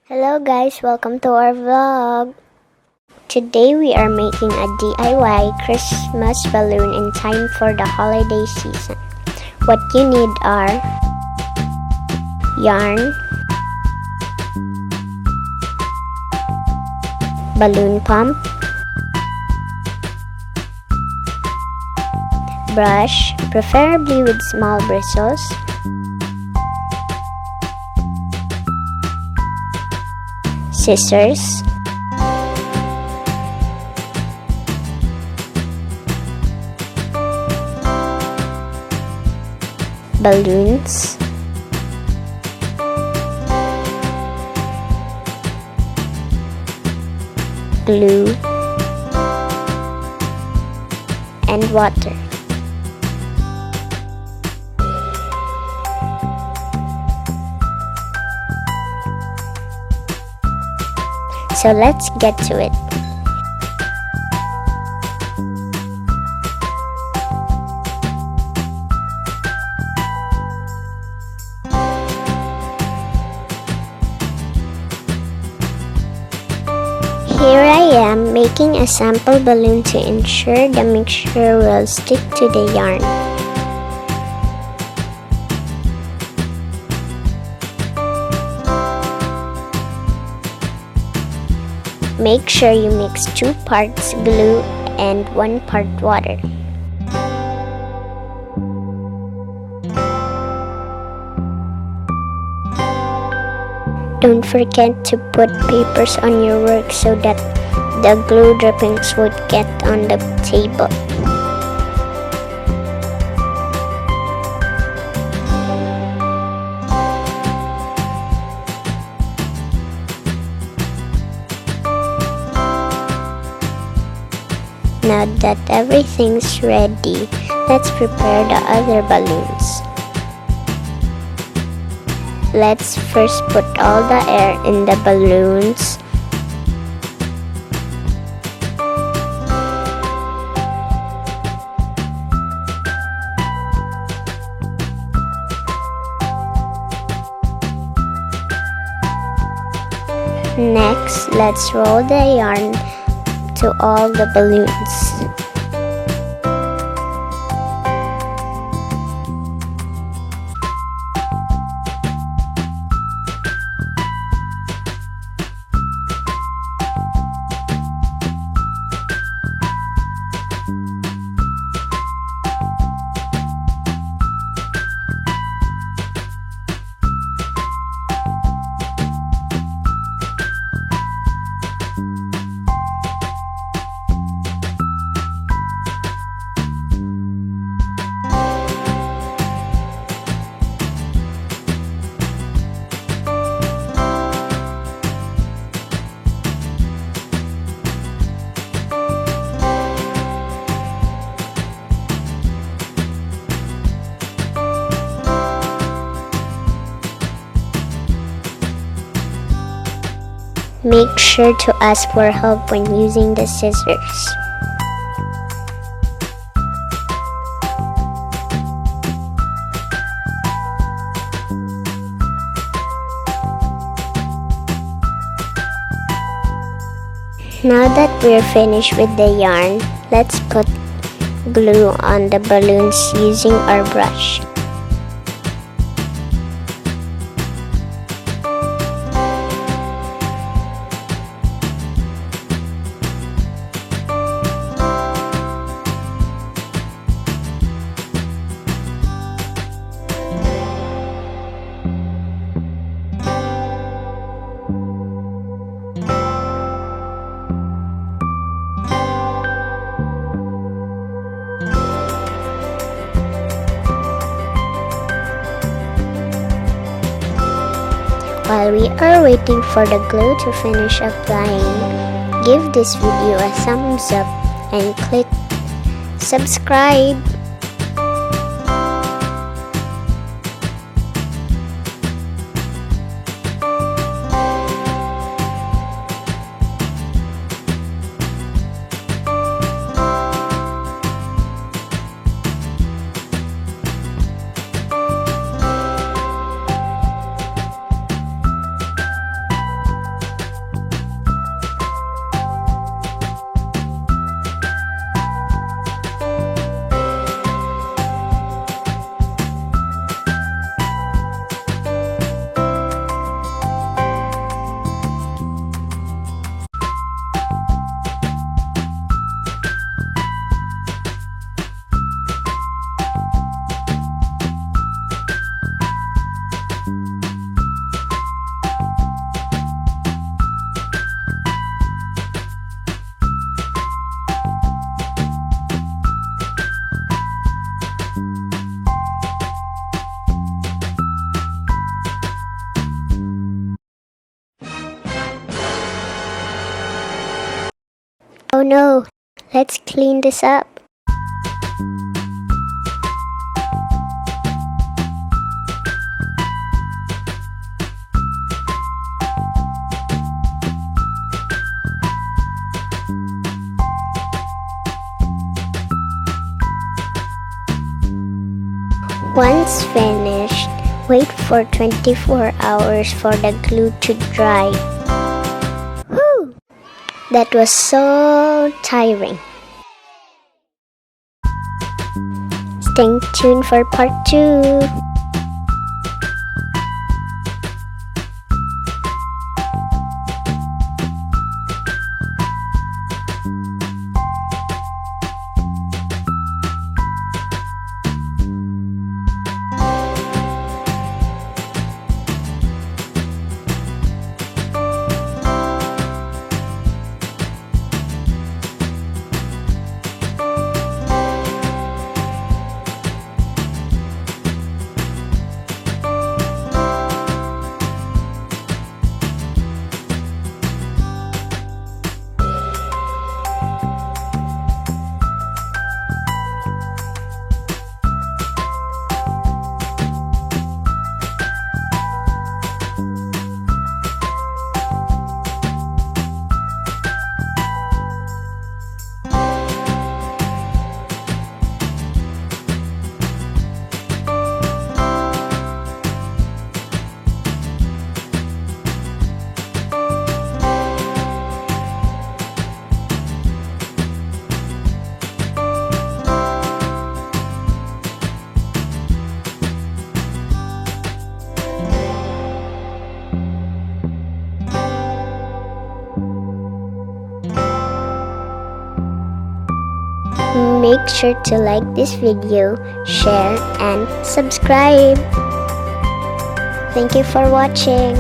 Hello guys, welcome to our vlog. Today we are making a DIY Christmas balloon in time for the holiday season. What you need are yarn, balloon pump, brush, preferably with small bristles, scissors, balloons, glue, and water. So let's get to it. Here I am making a sample balloon to ensure the mixture will stick to the yarn. Make sure you mix 2 parts glue and 1 part water. Don't forget to put papers on your work so that the glue drippings would get on the table. Now that everything's ready, let's prepare the other balloons. Let's first put all the air in the balloons. Next, let's roll the yarn to all the balloons. Make sure to ask for help when using the scissors. Now that we're finished with the yarn, let's put glue on the balloons using our brush. While we are waiting for the glue to finish applying, give this video a thumbs up and click subscribe. Oh no, let's clean this up. Once finished, wait for 24 hours for the glue to dry. Whew! That was so tiring. Stay tuned for part 2. Make sure to like this video, share, and subscribe. Thank you for watching.